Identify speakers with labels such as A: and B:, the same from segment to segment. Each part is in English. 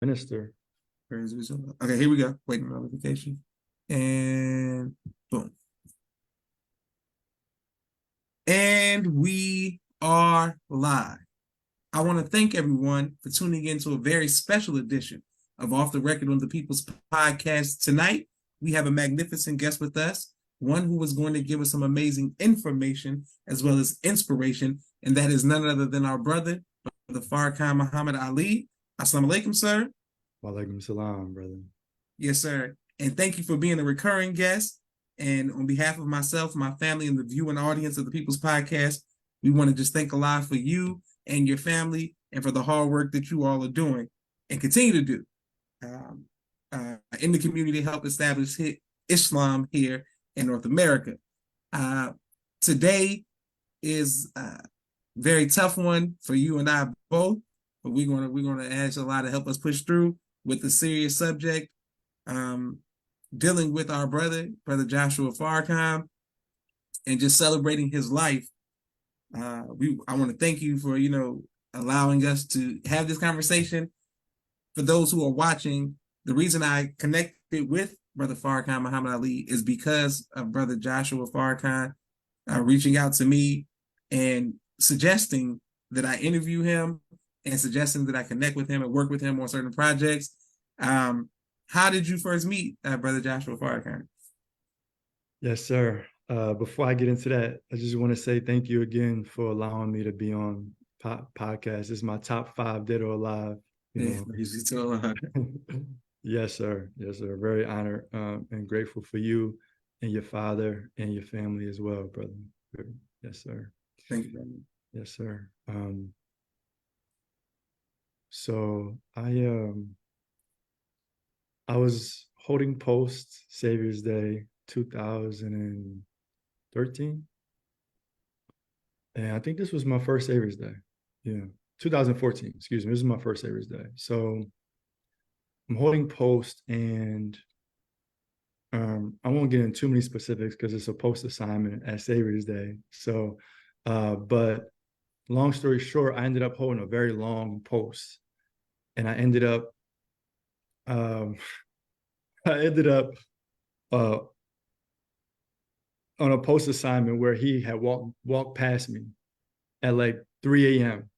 A: Minister.
B: Okay, here we go. Waiting on notification. And boom. And we are live. I want to thank everyone for tuning in to a very special edition of Off the Record on the People's Podcast. Tonight, we have a magnificent guest with us, one who is going to give us some amazing information as well as inspiration, and that is none other than our brother, the Farrakhan Muhammad Ali. Assalamu alaikum, sir.
A: Walaikum salam, brother.
B: Yes, sir. And thank you for being a recurring guest. And on behalf of myself, my family, and the viewing audience of the People's Podcast, we want to just thank Allah for you and your family and for the hard work that you all are doing and continue to do in the community to help establish Islam here in North America. Today is a very tough one for you and I both, but we're gonna ask Allah to help us push through with the serious subject, dealing with our brother Joshua Farrakhan, and just celebrating his life. I want to thank you for allowing us to have this conversation. For those who are watching, the reason I connected with Brother Farrakhan Muhammad Ali is because of Brother Joshua Farrakhan reaching out to me and suggesting that I interview him and suggesting that I connect with him and work with him on certain projects. How did you first meet Brother Joshua Farrakhan?
A: Yes, sir. Before I get into that, I just want to say thank you again for allowing me to be on podcast. This is my top 5 dead or alive.
B: Yeah,
A: Yes, sir. Yes, sir. Very honored and grateful for you and your father and your family as well, brother. Yes, sir.
B: Thank you, brother.
A: Yes, sir. So I was holding post Savior's Day 2013. And I think this was my first Savior's Day. Yeah. 2014, excuse me. This is my first Savior's Day. So I'm holding post and I won't get into too many specifics because it's a post assignment at Savior's Day. So, but long story short, I ended up holding a very long post and I ended up um, uh, on a post assignment where he had walked past me at like 3 a.m.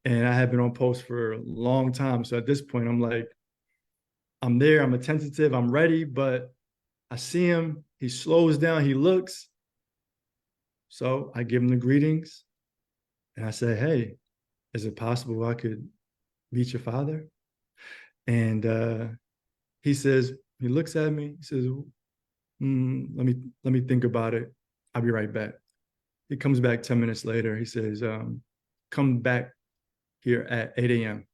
A: And I had been on post for a long time. So at this point, I'm like, I'm there, I'm attentive, I'm ready, but I see him, he slows down, he looks. So I give him the greetings and I say, hey, is it possible I could meet your father? And he says, he looks at me, he says, let me think about it. I'll be right back. He comes back 10 minutes later. He says, come back here at 8 a.m.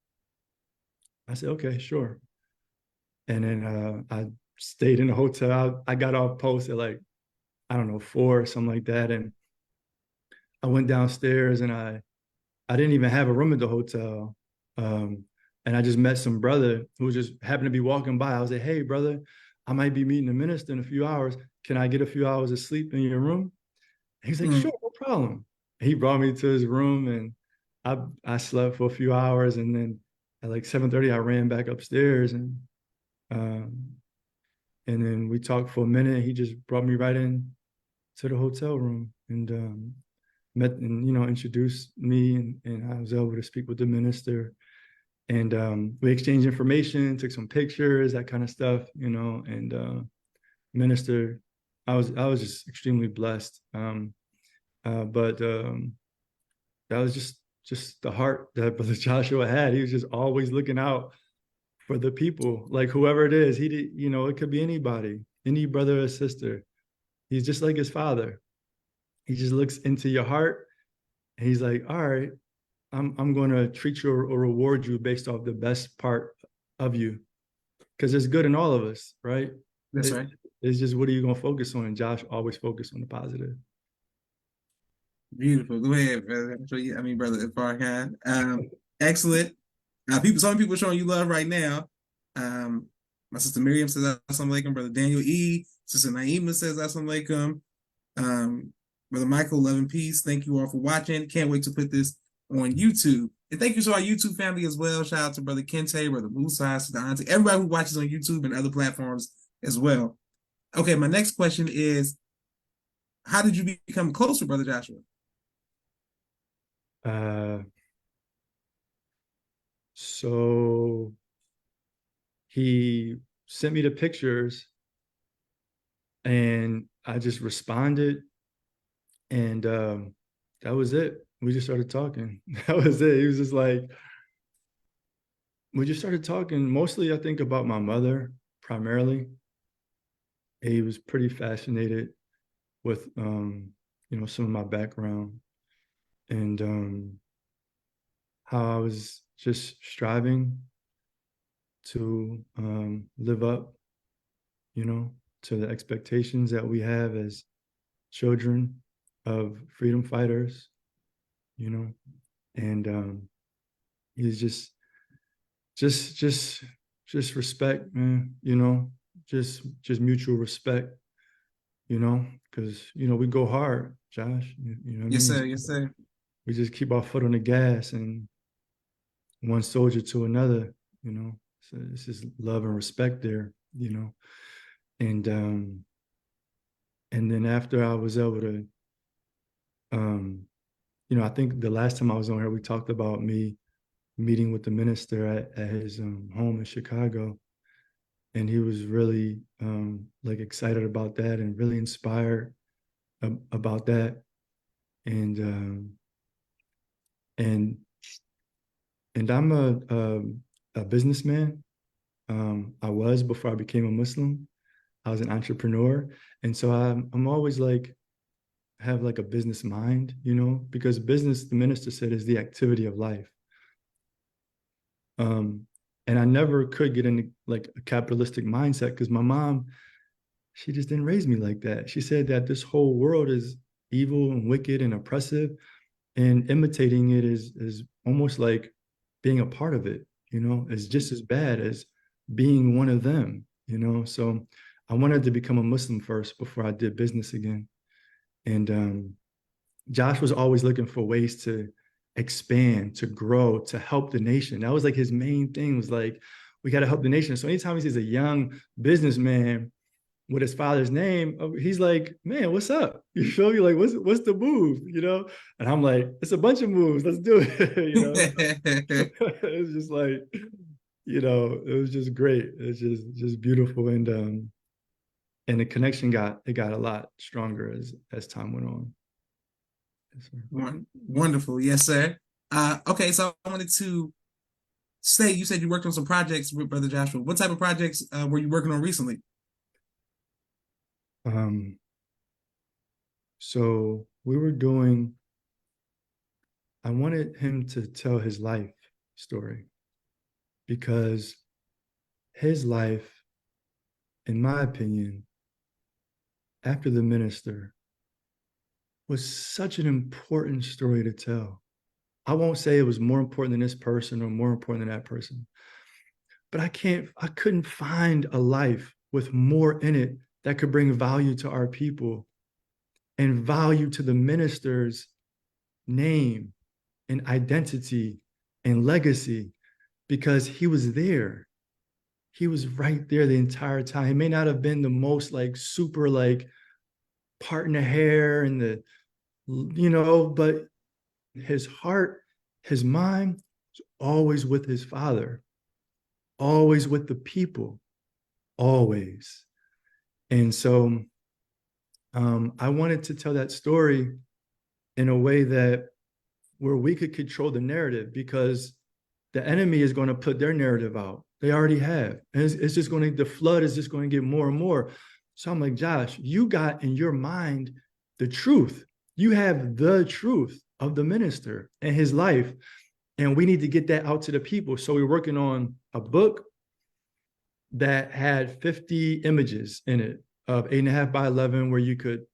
A: I said, okay, sure. And then I stayed in the hotel. I got off post at like, I don't know, 4 or something like that. And I went downstairs and I didn't even have a room at the hotel. And I just met some brother who just happened to be walking by. I was like, hey, brother, I might be meeting the minister in a few hours. Can I get a few hours of sleep in your room? And he's like, sure, no problem. He brought me to his room and I slept for a few hours. And then at like 7:30, I ran back upstairs um, and then we talked for a minute. He just brought me right in to the hotel room and met and introduced me and I was able to speak with the minister and we exchanged information, took some pictures, that kind of stuff, and minister, I was just extremely blessed. But that was just the heart that Brother Joshua had. He was just always looking out for the people, like whoever it is. He did, it could be anybody, any brother or sister. He's just like his father. He just looks into your heart and he's like, all right, I'm going to treat you or reward you based off the best part of you. Because there's good in all of us, right?
B: That's right.
A: It's just, what are you going to focus on? And Josh always focused on the positive.
B: Beautiful. Go ahead, brother. Brother Farrakhan. Excellent. Some people showing you love right now. My sister Miriam says assalamu alaikum. Brother Daniel E. Sister Naima says assalamu alaikum. Brother Michael, love and peace. Thank you all for watching. Can't wait to put this on YouTube And thank you to our YouTube family as well. Shout out to Brother Kente, Brother Musa, Sister Auntie, everybody who watches on YouTube and other platforms as well. Okay, my next question is, how did you become close with Brother Joshua?
A: So he sent me the pictures and I just responded, and that was it. We just started talking. That was it. He was just like, we just started talking mostly, I think, about my mother primarily. He was pretty fascinated with some of my background, and how I was just striving to live up, to the expectations that we have as children of freedom fighters, and he's just respect, man, just mutual respect, because we go hard, Josh, you know what I
B: Yes,
A: mean?
B: sir. Yes, sir.
A: We just keep our foot on the gas and one soldier to another, so this is love and respect there, and then after I was able to, I think the last time I was on here, we talked about me meeting with the minister at his home in Chicago, and he was really like excited about that and really inspired about that, and and and I'm a businessman. I was before I became a Muslim. I was an entrepreneur, and so I'm always like have like a business mind, because business, the minister said, is the activity of life. And I never could get into like a capitalistic mindset because my mom, she just didn't raise me like that. She said that this whole world is evil and wicked and oppressive, and imitating it is almost like being a part of it, is just as bad as being one of them, So I wanted to become a Muslim first before I did business again. And Josh was always looking for ways to expand, to grow, to help the nation. That was like his main thing, was like, we got to help the nation. So anytime he sees a young businessman with his father's name, he's like, man, what's up? You feel me? Like, what's the move? And I'm like, it's a bunch of moves. Let's do it. It's just like, it was just great. It's just beautiful. And the connection got a lot stronger as time went on. Yes,
B: Wonderful. Yes, sir. Okay, so I wanted to say, you said you worked on some projects with Brother Joshua. What type of projects were you working on recently?
A: So I wanted him to tell his life story, because his life, in my opinion, after the minister, was such an important story to tell. I won't say it was more important than this person or more important than that person, but I couldn't find a life with more in it that could bring value to our people and value to the minister's name and identity and legacy, because he was there. He was right there the entire time. He may not have been the most like super like parting the hair and but his heart, his mind was always with his father, always with the people, always. And so I wanted to tell that story in a way that where we could control the narrative, because the enemy is going to put their narrative out. They already have. And it's just the flood is just going to get more and more. So I'm like, Josh, you got in your mind the truth. You have the truth of the minister and his life. And we need to get that out to the people. So we're working on a book that had 50 images in it of 8.5 by 11, where you could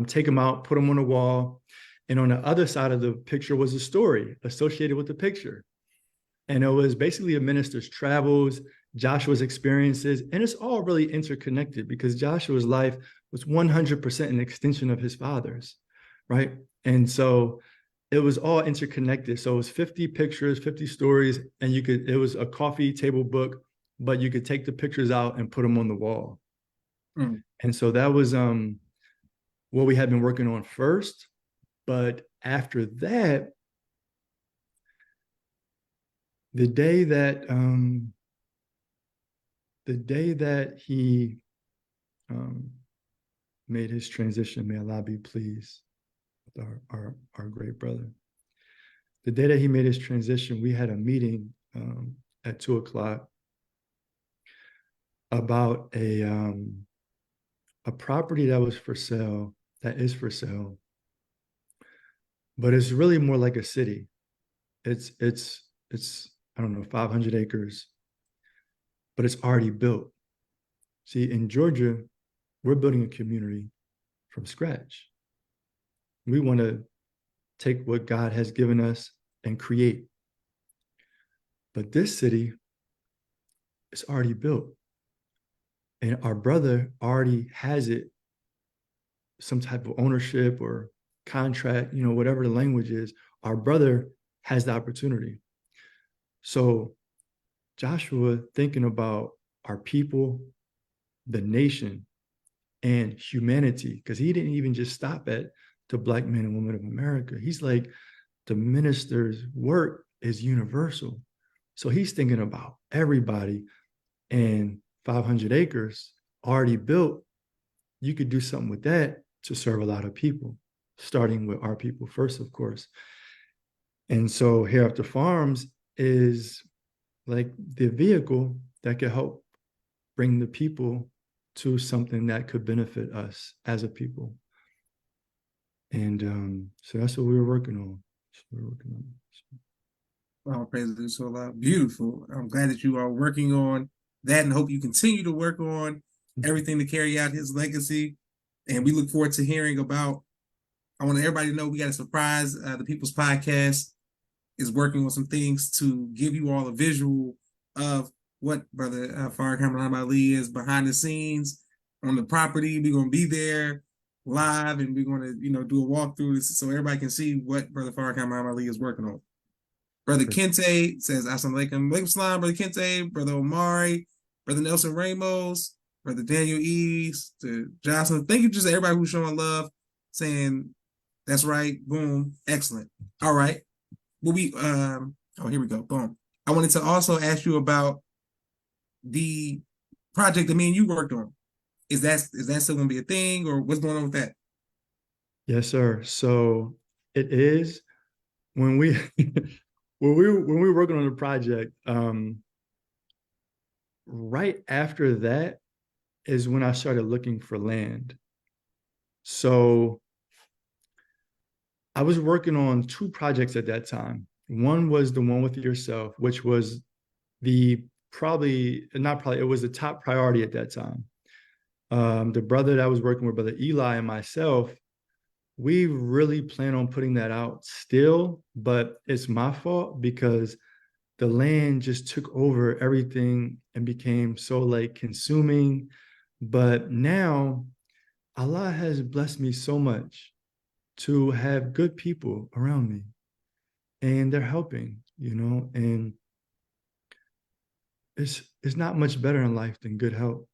A: take them out, put them on a wall. And on the other side of the picture was a story associated with the picture. And it was basically a minister's travels, Joshua's experiences, and it's all really interconnected because Joshua's life was 100% an extension of his father's, right? And so it was all interconnected. So it was 50 pictures, 50 stories, and it was a coffee table book, but you could take the pictures out and put them on the wall.
B: Mm.
A: And so that was what we had been working on first. But after that, the day that he um, made his transition, may Allah be pleased with our great brother. The day that he made his transition, we had a meeting at 2 o'clock about a property that was for sale, that is for sale, but it's really more like a city. It's I don't know, 500 acres, but it's already built. See, in Georgia, we're building a community from scratch. We want to take what God has given us and create. But this city is already built. And our brother already has it, some type of ownership or contract, whatever the language is. Our brother has the opportunity. So Joshua, thinking about our people, the nation, and humanity, because he didn't even just stop at the Black men and women of America. He's like, the minister's work is universal. So he's thinking about everybody, and 500 acres already built. You could do something with that to serve a lot of people, starting with our people first, of course. And so Hereafter Farms is like the vehicle that could help bring the people to something that could benefit us as a people. And so that's what we were working on.
B: All praises to Allah. Beautiful. I'm glad that you are working on that, and hope you continue to work on everything to carry out his legacy. And we look forward to hearing about. I want everybody to know we got a surprise. The People's Podcast is working on some things to give you all a visual of what Brother Farrakhan Muhammad Ali is behind the scenes on the property. We're going to be there live, and we're going to do a walkthrough so everybody can see what Brother Farrakhan Muhammad Ali is working on. Brother Kente says, Assalamu alaikum. Alaikum salam, Brother Kente, Brother Omari, Brother Nelson Ramos, Brother Daniel East, to Jocelyn. Thank you to everybody who's showing love, saying, that's right, boom, excellent. All right. Well, here we go, boom. I wanted to also ask you about the project that me and you worked on. Is that still going to be a thing, or what's going on with that?
A: Yes, sir. So it is. When we when we were working on the project, right after that is when I started looking for land. So I was working on 2 projects at that time. One was the one with yourself, which was it was the top priority at that time. The brother that I was working with, Brother Eli, and myself, we really plan on putting that out still, but it's my fault because the land just took over everything and became so like consuming. But now Allah has blessed me so much to have good people around me, and they're helping, and it's not much better in life than good help.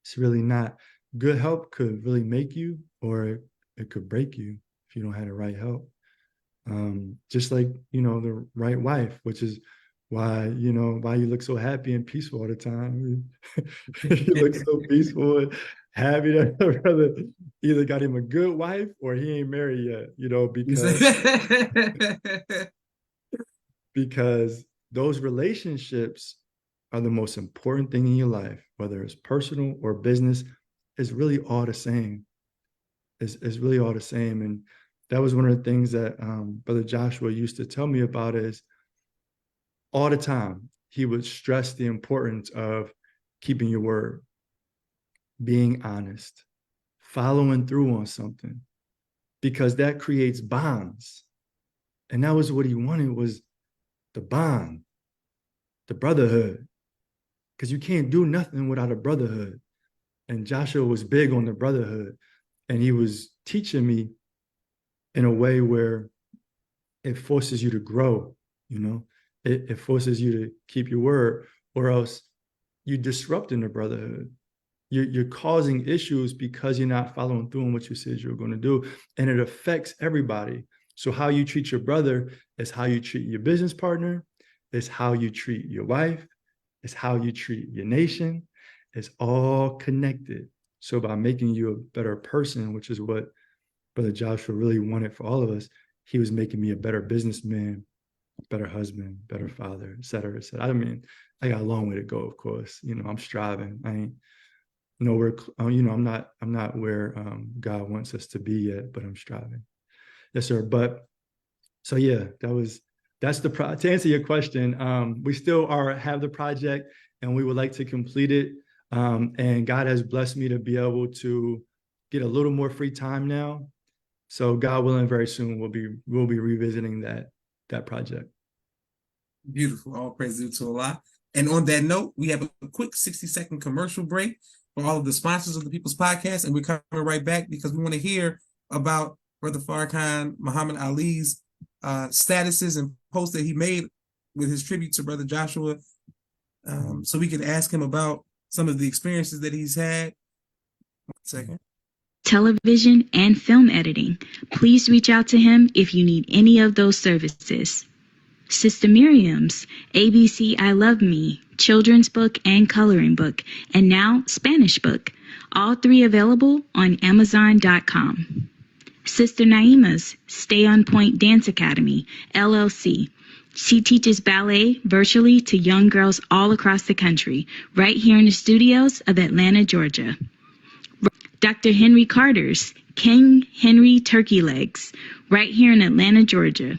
A: It's really not. Good help could really make you, or it could break you if you don't have the right help. Just like, the right wife, which is why you look so happy and peaceful all the time. You look so peaceful and happy. That brother either got him a good wife or he ain't married yet, because those relationships are the most important thing in your life, whether it's personal or business. Is really all the same. Is really all the same. And that was one of the things that Brother Joshua used to tell me about. Is all the time he would stress the importance of keeping your word, being honest, following through on something, because that creates bonds. And that was what he wanted, was the bond, the brotherhood, because you can't do nothing without a brotherhood. And Joshua was big on the brotherhood, and he was teaching me in a way where it forces you to grow, you know, it forces you to keep your word, or else you disrupting the brotherhood. You're causing issues because you're not following through on what you said you were going to do. And it affects everybody. So how you treat your brother is how you treat your business partner, is how you treat your wife, is how you treat your nation. It's all connected. So by making you a better person, which is what Brother Joshua really wanted for all of us, he was making me a better businessman, better husband, better father, et cetera, et cetera. I mean, I got a long way to go, of course. You know, I'm striving. I ain't nowhere, you know, I'm not where God wants us to be yet, but I'm striving. Yes, sir. But so yeah, that's the to answer your question. We still have the project and we would like to complete it. And God has blessed me to be able to get a little more free time now. So God willing, very soon we'll be revisiting that project.
B: Beautiful. All praise due to Allah. And on that note, we have a quick 60-second commercial break for all of the sponsors of the People's Podcast. And we're coming right back because we want to hear about Brother Farrakhan Muhammad Ali's statuses and posts that he made with his tribute to Brother Joshua. So we can ask him about some of the experiences that he's had. 1 second.
C: Television and film editing. Please reach out to him if you need any of those services. Sister Miriam's ABC I Love Me, children's book and coloring book, and now Spanish book. All three available on Amazon.com. Sister Naima's Stay on Point Dance Academy, LLC. She teaches ballet virtually to young girls all across the country, right here in the studios of Atlanta, Georgia. Dr. Henry Carter's King Henry Turkey Legs, right here in Atlanta, Georgia.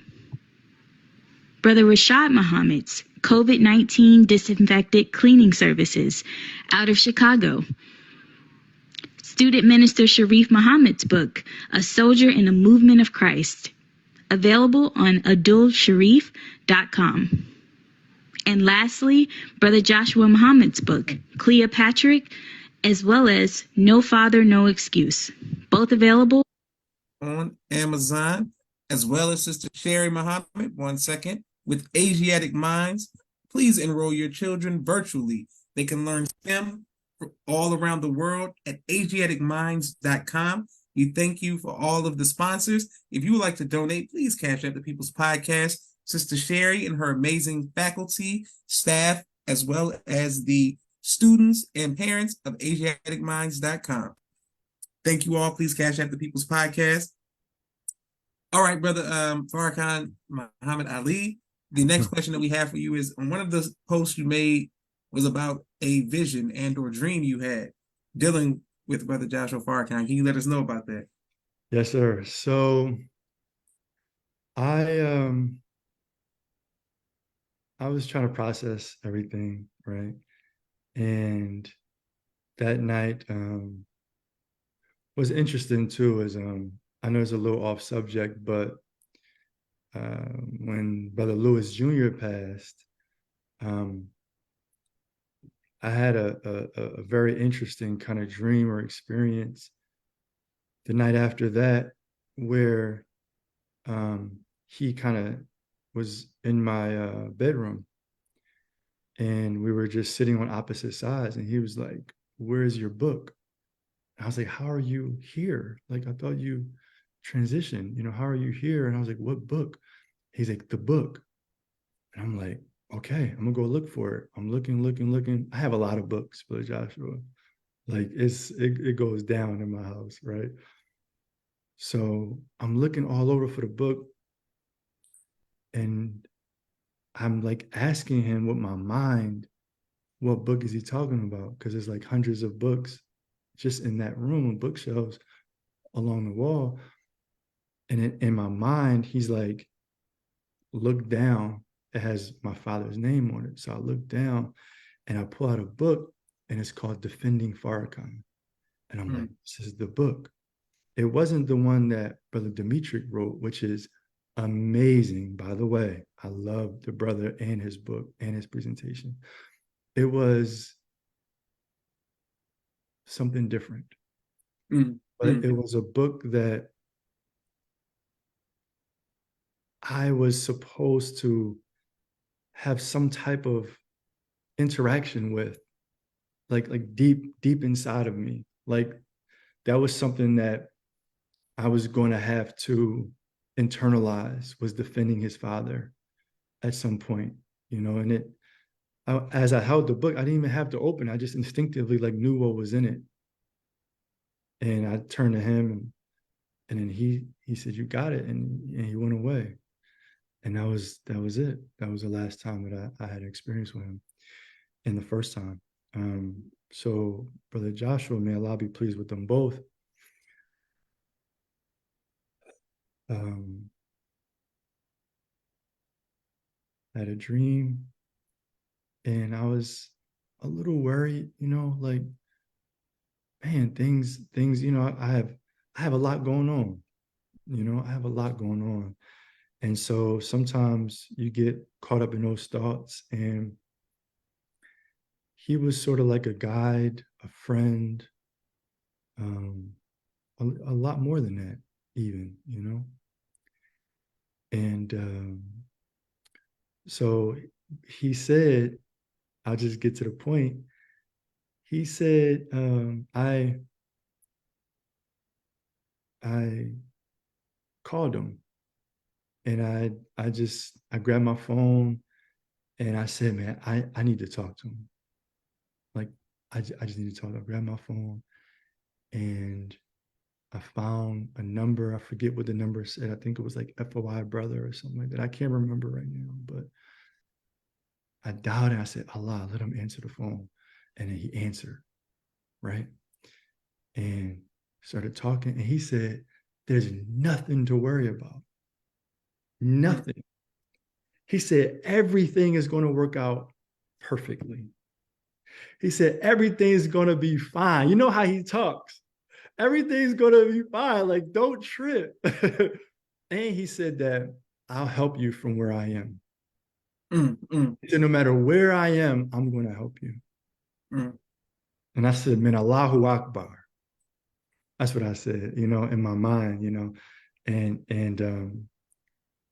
C: Brother Rashad Muhammad's COVID-19 disinfected cleaning services out of Chicago. Student Minister Sharif Muhammad's book, A Soldier in the Movement of Christ, available on adulsharif.com. And lastly, Brother Joshua Muhammad's book, Cleopatra, as well as No Father, No Excuse, both available
B: on Amazon, as well as Sister Sherry Muhammad, 1 second, with Asiatic Minds. Please enroll your children virtually. They can learn STEM all around the world at AsiaticMinds.com. We thank you for all of the sponsors. If you would like to donate, please cash out the People's Podcast. Sister Sherry and her amazing faculty, staff, as well as the students and parents of AsiaticMinds.com. Thank you all. Please cash out the People's Podcast. All right, Brother Farrakhan Muhammad Ali. The next question that we have for you is, on one of the posts you made was about a vision and or dream you had dealing with Brother Joshua Farrakhan. Can you let us know about that?
A: Yes, sir. So I was trying to process everything, right? And that night was interesting too, is I know it's a little off subject, but when Brother Lewis Jr. passed, I had a very interesting kind of dream or experience the night after that, where he kind of was in my bedroom, and we were just sitting on opposite sides, and he was like, "Where's your book?" And I was like, "How are you here? Like, I thought you transitioned, you know, how are you here?" And I was like, "What book?" He's like, "The book." And I'm like, "Okay, I'm gonna go look for it." I'm looking. I have a lot of books, Brother Joshua. Like it goes down in my house, right? So I'm looking all over for the book, and I'm like asking him with my mind, what book is he talking about? Because there's like hundreds of books just in that room, bookshelves along the wall. And in my mind, he's like, "Look down. It has my father's name on it." So I look down and I pull out a book, and it's called Defending Farrakhan. And I'm like, "This is the book." It wasn't the one that Brother Dimitri wrote, which is amazing, by the way. I love the brother and his book and his presentation. It was something different. But it was a book that I was supposed to have some type of interaction with, like deep inside of me. Like that was something that I was going to have to internalize, was defending his father at some point, and as I held the book, I didn't even have to open. I just instinctively like knew what was in it. And I turned to him, and then he said, "You got it." And he went away. And that was it. That was the last time that I had experience with him, and the first time. So Brother Joshua, may Allah be pleased with them both. I had a dream, and I was a little worried, like, man, things, I have a lot going on, I have a lot going on. And so sometimes you get caught up in those thoughts, and he was sort of like a guide, a friend, a lot more than that, even, And so he said, I'll just get to the point. He said, I called him, and I grabbed my phone, and I said, man, I need to talk to him. Like, I just need to talk. I grabbed my phone, and I found a number. I forget what the number said. I think it was like FOI brother or something like that. I can't remember right now, but I dialed and I said, Allah, let him answer the phone. And then he answered, right? And started talking. And he said, there's nothing to worry about. Nothing. He said, everything is going to work out perfectly. He said, everything's going to be fine. You know how he talks. Everything's going to be fine. Like, don't trip. And he said that I'll help you from where I am. He said, no matter where I am, I'm going to help you. And I said, man, Allahu Akbar. That's what I said, in my mind, and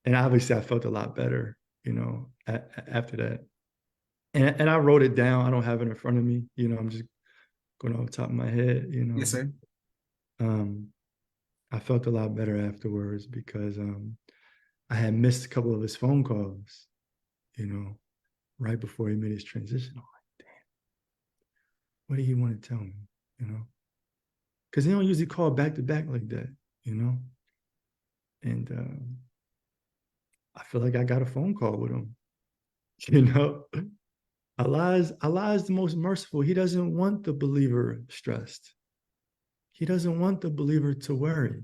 A: obviously I felt a lot better, after that. And I wrote it down. I don't have it in front of me, I'm just going off the top of my head,
B: Yes, sir.
A: I felt a lot better afterwards because I had missed a couple of his phone calls, right before he made his transition. I'm like, damn, what did he want to tell me, Because they don't usually call back to back like that, And I feel like I got a phone call with him, Allah is the most merciful. He doesn't want the believer stressed. He doesn't want the believer to worry.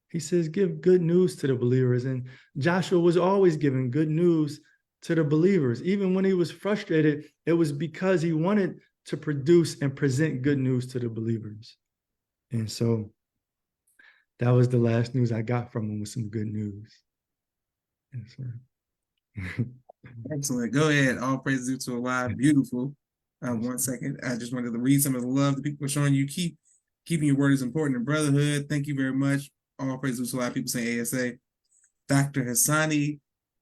A: He says, give good news to the believers. And Joshua was always giving good news to the believers. Even when he was frustrated, it was because he wanted to produce and present good news to the believers. And so that was the last news I got from him, with some good news. Yes, sir.
B: Excellent. Go ahead. All praise due to Allah. Beautiful. 1 second. I just wanted to read some of the love the people are showing you. Keeping your word is important in brotherhood. Thank you very much. All praise due to Allah. People saying ASA. Dr. Hassani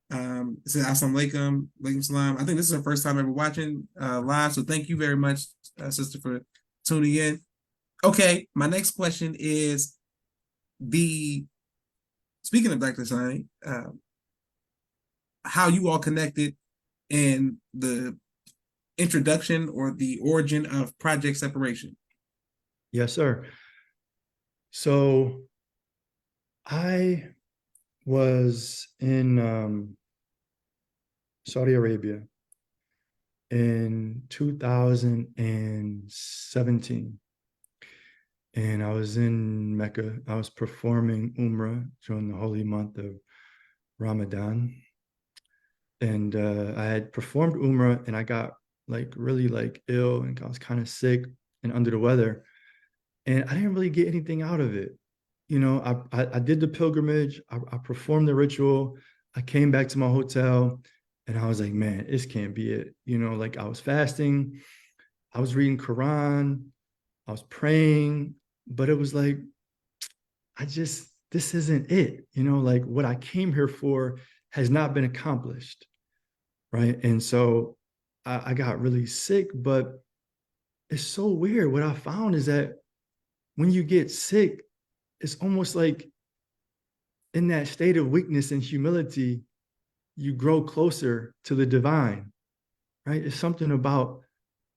B: said Assalamu alaikum. Alaikum salam. I think this is her first time ever watching live. So thank you very much, sister, for tuning in. Okay. My next question is speaking of Dr. Hassani, how you all connected and the introduction or the origin of Project Separation.
A: Yes, sir. So I was in Saudi Arabia in 2017. And I was in Mecca. I was performing Umrah during the holy month of Ramadan. And I had performed Umrah, and I got really ill, and I was kind of sick and under the weather. And I didn't really get anything out of it. I did the pilgrimage, I performed the ritual, I came back to my hotel, and I was like, man, this can't be it. I was fasting, I was reading Quran, I was praying, but it was like, this isn't it. What I came here for has not been accomplished, right? And so I got really sick, but it's so weird. What I found is that when you get sick, it's almost like in that state of weakness and humility, you grow closer to the divine, right? It's something about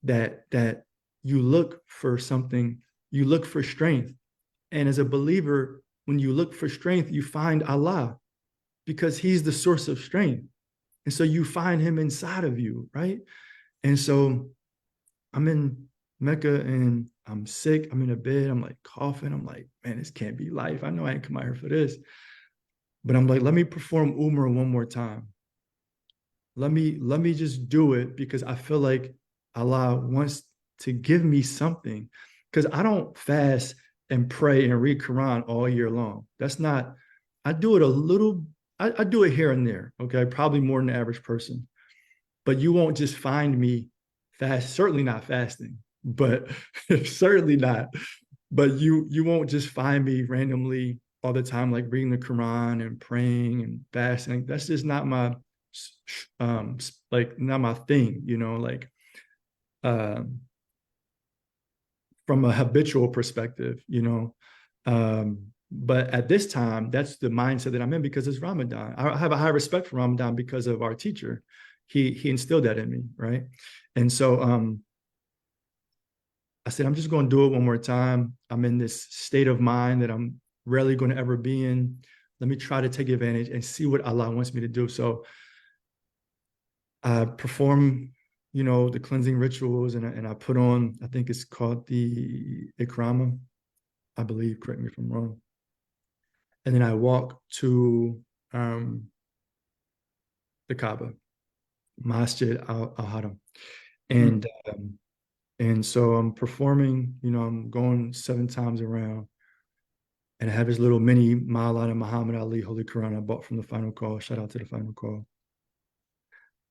A: that you look for something, you look for strength. And as a believer, when you look for strength, you find Allah because he's the source of strength. And so you find him inside of you, right? And so I'm in Mecca and I'm sick. I'm in a bed. I'm like coughing. I'm like, man, this can't be life. I know I ain't come out here for this. But I'm like, let me perform Umrah one more time. Let me just do it because I feel like Allah wants to give me something. Because I don't fast and pray and read Quran all year long. That's not, I do it a little, I do it here and there, okay? Probably more than the average person. But you won't just find me fast, certainly not fasting, but certainly not. But you won't just find me randomly all the time, like reading the Quran and praying and fasting. That's just not my like not my thing, you know, like from a habitual perspective, you know. But at this time, that's the mindset that I'm in because it's Ramadan. I have a high respect for Ramadan because of our teacher. He instilled that in me, right? And so I said, I'm just going to do it one more time. I'm in this state of mind that I'm rarely going to ever be in. Let me try to take advantage and see what Allah wants me to do. So I perform, you know, the cleansing rituals and I put on, I think it's called the Ikrama, I believe, correct me if I'm wrong. And then I walk to the Kaaba, Masjid al-Haram. And so I'm performing, you know, I'm going 7 times around. And I have this little mini Maulana Muhammad Ali Holy Quran I bought from the Final Call. Shout out to the Final Call.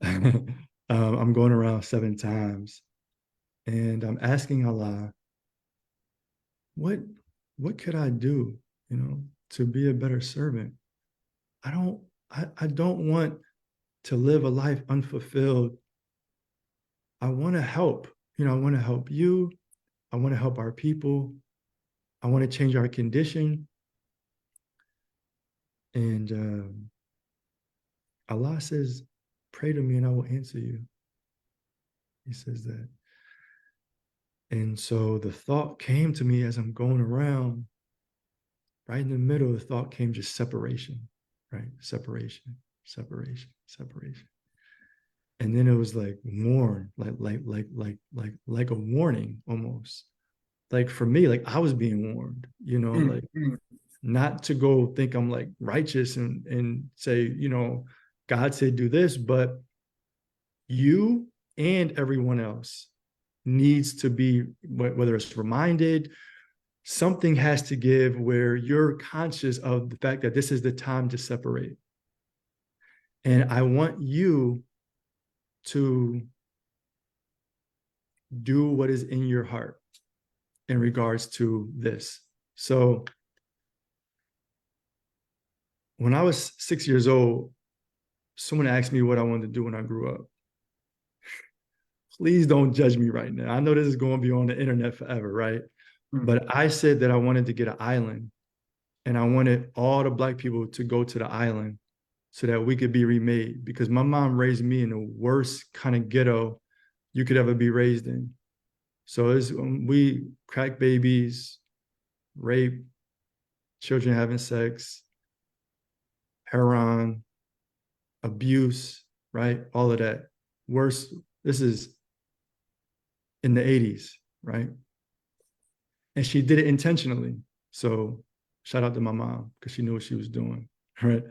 A: I'm going around 7 times. And I'm asking Allah, what could I do, you know, to be a better servant? I don't want to live a life unfulfilled. I want to help, you know, I want to help you. I want to help our people. I want to change our condition. And Allah says, pray to me and I will answer you. He says that. And so the thought came to me as I'm going around, right in the middle, the thought came just separation, right? Separation, separation, separation. And then it was like warn, like a warning almost. Like for me, like I was being warned, you know, like not to go think I'm like righteous and say, you know, God said do this, but you and everyone else needs to be, whether it's reminded, something has to give where you're conscious of the fact that this is the time to separate. And I want you to do what is in your heart in regards to this. So when I was 6 years old, someone asked me what I wanted to do when I grew up. Please don't judge me right now. I know this is going to be on the internet forever, right? But I said that I wanted to get an island and I wanted all the Black people to go to the island so that we could be remade, because my mom raised me in the worst kind of ghetto you could ever be raised in. So it's, we crack babies, rape, children having sex, heroin, abuse, right? All of that. Worse, this is in the 80s, right? And she did it intentionally. So shout out to my mom because she knew what she was doing, right?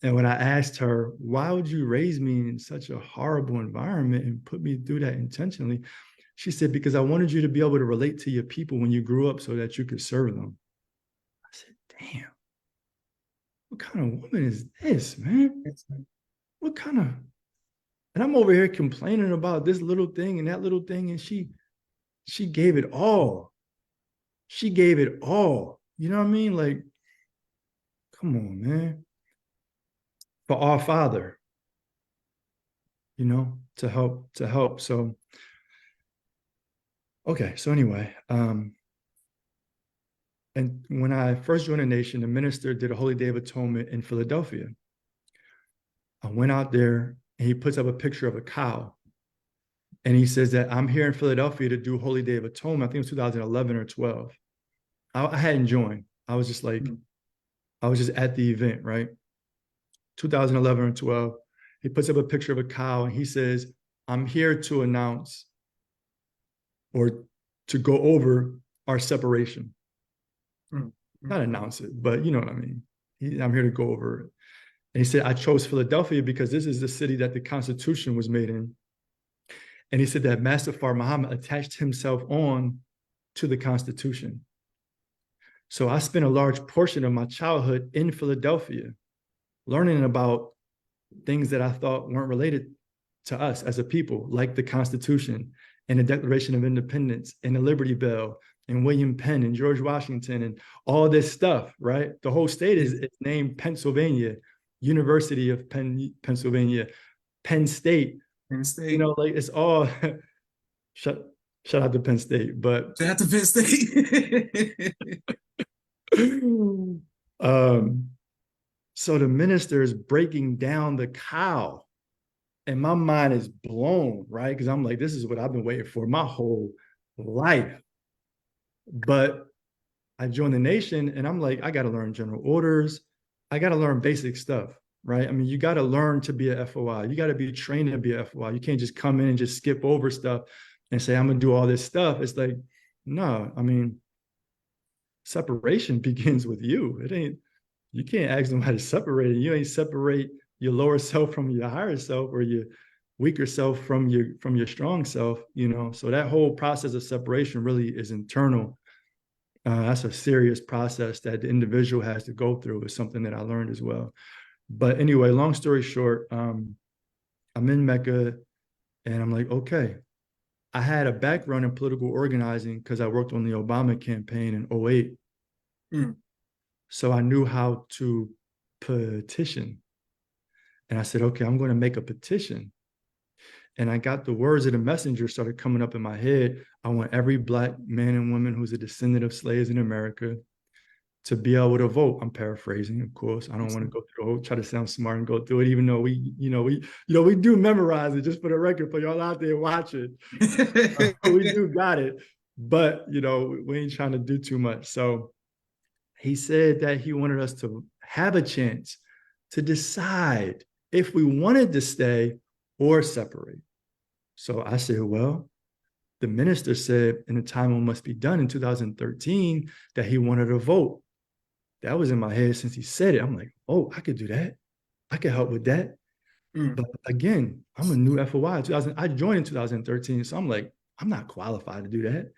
A: And when I asked her, why would you raise me in such a horrible environment and put me through that intentionally? She said, because I wanted you to be able to relate to your people when you grew up so that you could serve them. I said, damn, what kind of woman is this, man? What kind of, and I'm over here complaining about this little thing and that little thing. And she gave it all. She gave it all. You know what I mean? Like, come on, man. for our Father, to help. So, okay. So anyway, and when I first joined the nation, the minister did a Holy Day of Atonement in Philadelphia. I went out there and he puts up a picture of a cow. And he says that I'm here in Philadelphia to do Holy Day of Atonement. I think it was 2011 or 12. I hadn't joined. I was just like, I was just at the event, right? 2011 or 12. He puts up a picture of a cow and he says, I'm here to announce or to go over our separation. Not announce it, but you know what I mean. I'm here to go over it. And he said, I chose Philadelphia because this is the city that the Constitution was made in. And he said that Master Farrakhan Muhammad attached himself on to the Constitution. So I spent a large portion of my childhood in Philadelphia, learning about things that I thought weren't related to us as a people, like the Constitution and the Declaration of Independence and the Liberty Bell and William Penn and George Washington and all this stuff, right? The whole state is named Pennsylvania, University of Pennsylvania, Penn State.
B: Penn State.
A: Like it's all shout out to Penn State, but
B: shout out to Penn State.
A: So the minister is breaking down the cow, and my mind is blown, right? Because I'm like, this is what I've been waiting for my whole life. But I joined the nation, and I'm like, I got to learn general orders. I got to learn basic stuff, right? I mean, you got to learn to be a FOI. You got to be trained to be a FOI. You can't just come in and just skip over stuff and say, I'm going to do all this stuff. It's like, no, I mean, separation begins with you. You can't ask nobody to separate it. You ain't separate your lower self from your higher self or your weaker self from your strong self, So that whole process of separation really is internal. That's a serious process that the individual has to go through. Is something that I learned as well. But anyway, long story short, I'm in Mecca and I'm like, okay, I had a background in political organizing because I worked on the Obama campaign in 2008. So I knew how to petition. And I said, okay, I'm going to make a petition. And I got the words of the messenger started coming up in my head. I want every Black man and woman who's a descendant of slaves in America to be able to vote. I'm paraphrasing, of course. I don't want to go through the whole, try to sound smart and go through it, even though we do memorize it, just for the record, for y'all out there watching. We do got it. But, we ain't trying to do too much. So he said that he wanted us to have a chance to decide if we wanted to stay or separate. So I said, well, the minister said in the time when must be done in 2013 that he wanted to vote. That was in my head since he said it. I'm like, oh, I could do that. I could help with that. But again, I'm a new FOI. I joined in 2013. So I'm like, I'm not qualified to do that.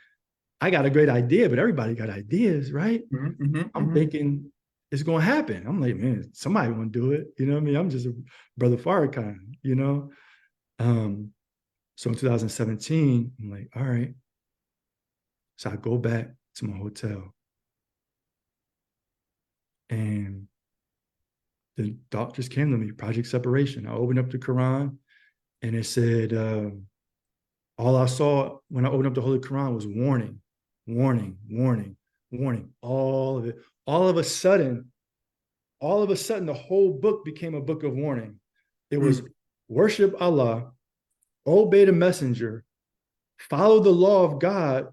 A: I got a great idea, but everybody got ideas, right? I'm thinking it's going to happen. I'm like, man, somebody want to do it. You know what I mean? I'm just a brother Farrakhan, So in 2017, I'm like, all right. So I go back to my hotel. And the thought just came to me, Project Separation. I opened up the Quran and it said, all I saw when I opened up the Holy Quran was warning, warning, warning, warning, all of it. All of a sudden, the whole book became a book of warning. It was worship Allah, obey the messenger, follow the law of God,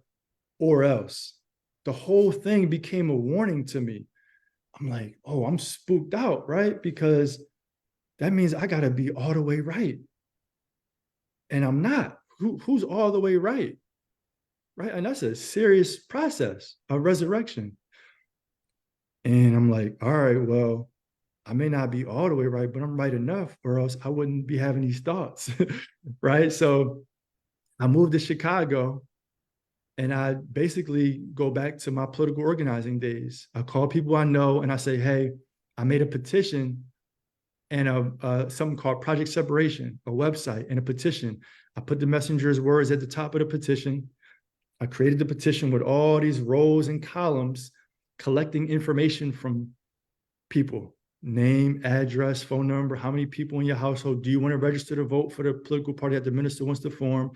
A: or else. The whole thing became a warning to me. I'm like, oh, I'm spooked out, right? Because that means I got to be all the way right. And I'm not. Who's all the way right? Right? And that's a serious process of resurrection. And I'm like, all right, well, I may not be all the way right, but I'm right enough, or else I wouldn't be having these thoughts, right? So I moved to Chicago, and I basically go back to my political organizing days. I call people I know, and I say, hey, I made a petition and something called Project Separation, a website and a petition. I put the messenger's words at the top of the petition. I created the petition with all these rows and columns, collecting information from people, name, address, phone number, how many people in your household, do you want to register to vote for the political party that the minister wants to form?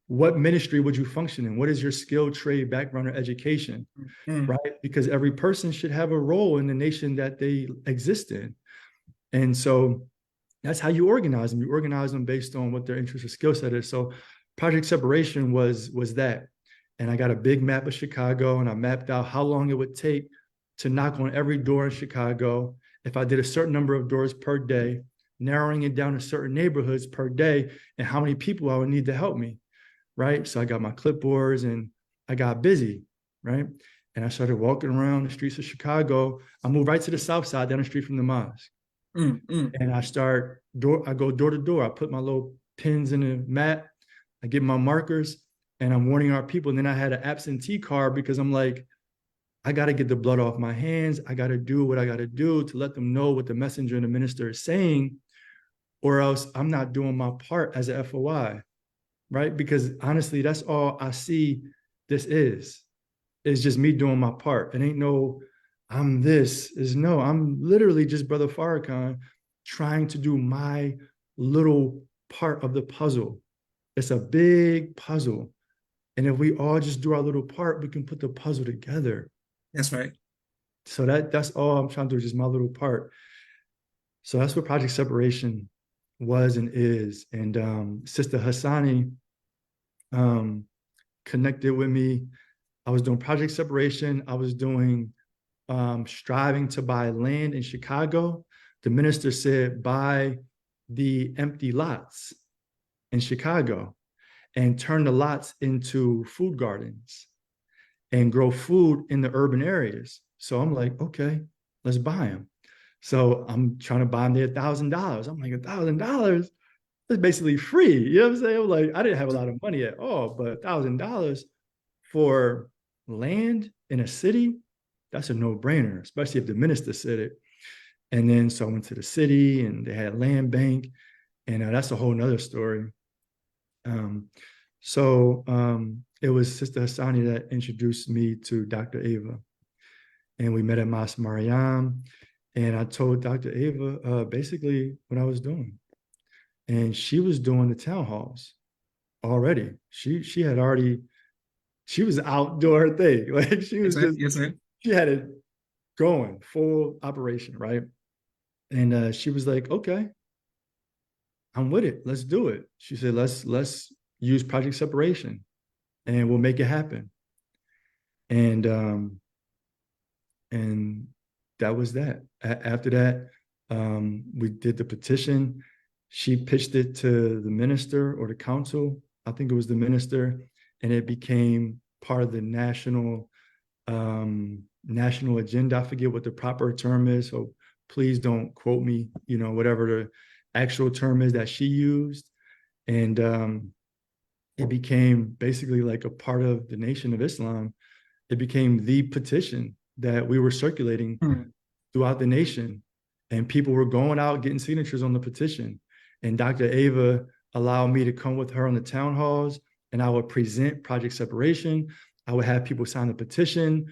A: What ministry would you function in? What is your skill, trade, background, or education? Right? Because every person should have a role in the nation that they exist in. And so that's how you organize them. You organize them based on what their interest or skill set is. So Project Separation was that. And I got a big map of Chicago, and I mapped out how long it would take to knock on every door in Chicago. If I did a certain number of doors per day, narrowing it down to certain neighborhoods per day, and how many people I would need to help me, right? So I got my clipboards and I got busy, right? And I started walking around the streets of Chicago. I moved right to the south side, down the street from the mosque. And I go door to door. I put my little pins in the mat. I get my markers, and I'm warning our people. And then I had an absentee card because I'm like, I got to get the blood off my hands. I got to do what I got to do to let them know what the messenger and the minister is saying, or else I'm not doing my part as a FOI, right? Because honestly, that's all I see this is. It's just me doing my part. It ain't no, I'm this. Is no, I'm literally just Brother Farrakhan trying to do my little part of the puzzle. It's a big puzzle. And if we all just do our little part, we can put the puzzle together.
B: That's right.
A: So that's all I'm trying to do, just my little part. So that's what Project Separation was and is. And Sister Hassani connected with me. I was doing Project Separation. I was doing striving to buy land in Chicago. The minister said, buy the empty lots in Chicago and turn the lots into food gardens and grow food in the urban areas. So I'm like, okay, let's buy them. So I'm trying to buy them there $1,000. I'm like, $1,000? That's basically free. You know what I'm saying? Like, I didn't have a lot of money at all, but $1,000 for land in a city, that's a no-brainer, especially if the minister said it. And then so I went to the city and they had land bank, and that's a whole nother story. It was Sister Hassani that introduced me to Dr. Ava, and we met at Mas Mariam, and I told Dr. Ava basically what I was doing, and she was doing the town halls already. She had already, she was outdoor thing, like she was she had it going full operation, right? And she was like, okay, I'm with it. Let's do it. She said, let's use Project Separation and we'll make it happen. And that was that. After that, we did the petition. She pitched it to the minister or the council. I think it was the minister, and it became part of the national agenda. I forget what the proper term is, so please don't quote me, whatever the actual term is that she used. And it became basically like a part of the Nation of Islam. It became the petition that we were circulating throughout the nation. And people were going out getting signatures on the petition. And Dr. Ava allowed me to come with her on the town halls, and I would present Project Separation. I would have people sign the petition.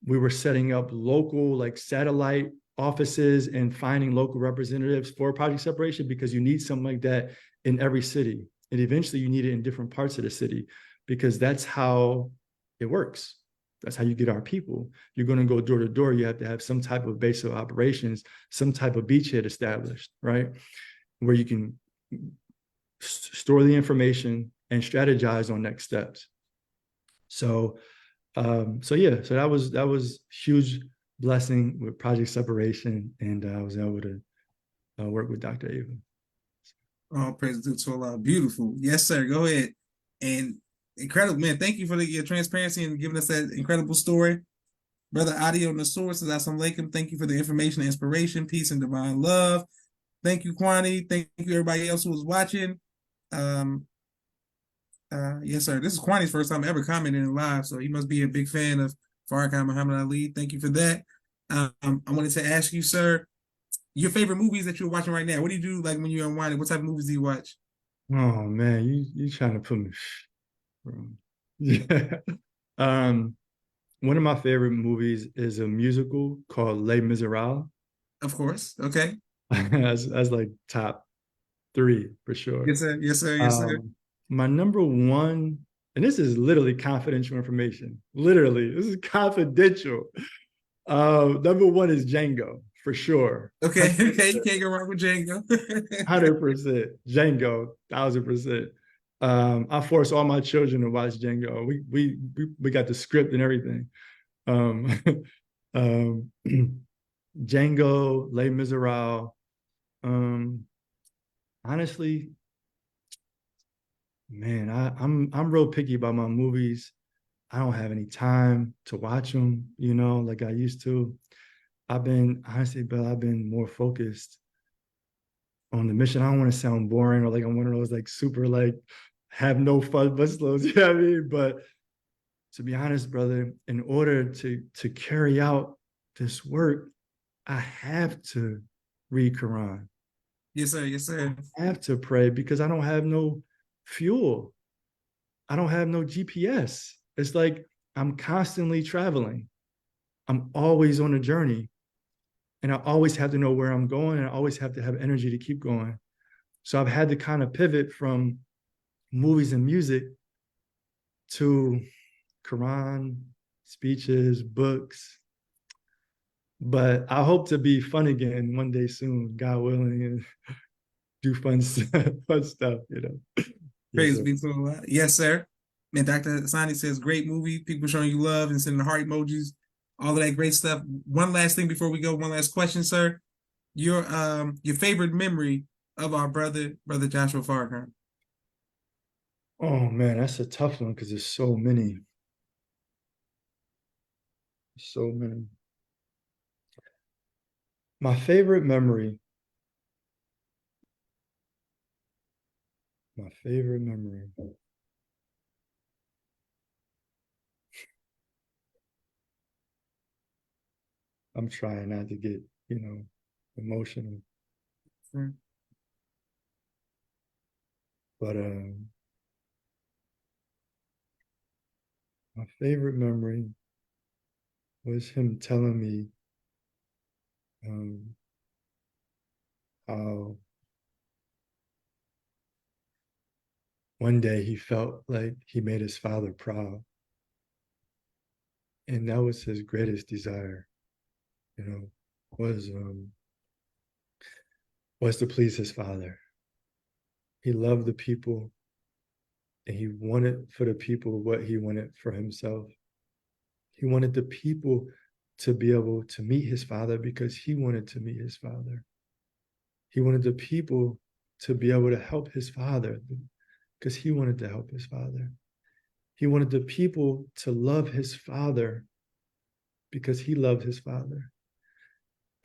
A: We were setting up local, like, satellite offices and finding local representatives for Project Separation, because you need something like that in every city. And eventually you need it in different parts of the city, because that's how it works. That's how you get our people. You're going to go door to door. You have to have some type of base of operations, some type of beachhead established, right? Where you can store the information and strategize on next steps. So that was huge blessing with Project Separation, and I was able to work with Dr. Ava.
B: Oh, praise to Allah. Beautiful. Yes, sir. Go ahead. And incredible, man. Thank you for your transparency and giving us that incredible story. Brother Audio on the sources. Assalamu alaikum. Thank you for the information, inspiration, peace, and divine love. Thank you, Kwani. Thank you, everybody else who was watching. Yes, sir. This is Kwani's first time ever commenting live, so he must be a big fan of Farrakhan Muhammad Ali. Thank you for that. I wanted to ask you, sir, your favorite movies that you're watching right now. What do you do, like, when you're unwinding? What type of movies do you watch?
A: Oh man, you trying to put me. Yeah. One of my favorite movies is a musical called Les Miserables.
B: Of course. Okay.
A: as like top 3 for sure.
B: Yes, sir. Yes, sir. Yes, sir.
A: My number 1, and this is literally confidential information. Literally, this is confidential. Number 1 is Django for sure.
B: Okay. Okay. You can't go wrong with Django.
A: 100% Django, 1000%. I force all my children to watch Django. We got the script and everything. Um, Django, Les Miserables. Honestly, man, I'm real picky about my movies. I don't have any time to watch them, like I used to. I've been more focused on the mission. I don't want to sound boring or like I'm one of those like super like have no fun busloads, you know what I mean? But to be honest, brother, in order to carry out this work, I have to read Quran.
B: Yes, sir. Yes, sir.
A: I have to pray because I don't have no fuel. I don't have no GPS. It's like I'm constantly traveling. I'm always on a journey. And I always have to know where I'm going, and I always have to have energy to keep going. So I've had to kind of pivot from movies and music to Quran, speeches, books. But I hope to be fun again one day soon, God willing, and do fun stuff, Yes,
B: Praise
A: sir.
B: be to Allah. Yes, sir. And Dr. Sani says, great movie. People showing you love and sending the heart emojis, all of that great stuff. One last thing before we go, one last question, sir. Your favorite memory of our brother Joshua Farrakhan.
A: Oh man, that's a tough one because there's so many. So many. My favorite memory. My favorite memory. I'm trying not to get, emotional.
B: Mm.
A: But my favorite memory was him telling me how one day he felt like he made his father proud. And that was his greatest desire, was was to please his father. He loved the people, and he wanted for the people what he wanted for himself. He wanted the people to be able to meet his father because he wanted to meet his father. He wanted the people to be able to help his father because he wanted to help his father. He wanted the people to love his father because he loved his father.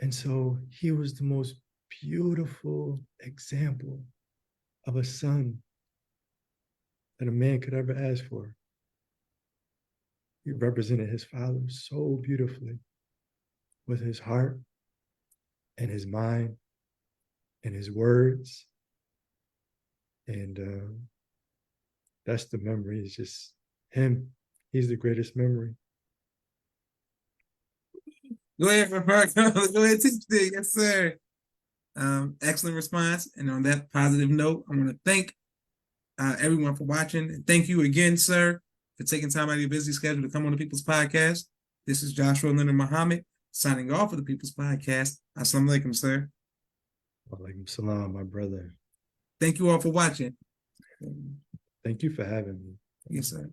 A: And so he was the most beautiful example of a son that a man could ever ask for. He represented his father so beautifully with his heart and his mind and his words. And that's the memory. It's just him. He's the greatest memory.
B: Go ahead, Farrakhan. Go ahead, teach it. Yes, sir. Excellent response. And on that positive note, I want to thank everyone for watching. And thank you again, sir, for taking time out of your busy schedule to come on the People's Podcast. This is Joshua Leonard Muhammad signing off for the People's Podcast. Assalamu alaikum, sir.
A: Walaikum salam, my brother.
B: Thank you all for watching.
A: Thank you for having me.
B: Yes, sir.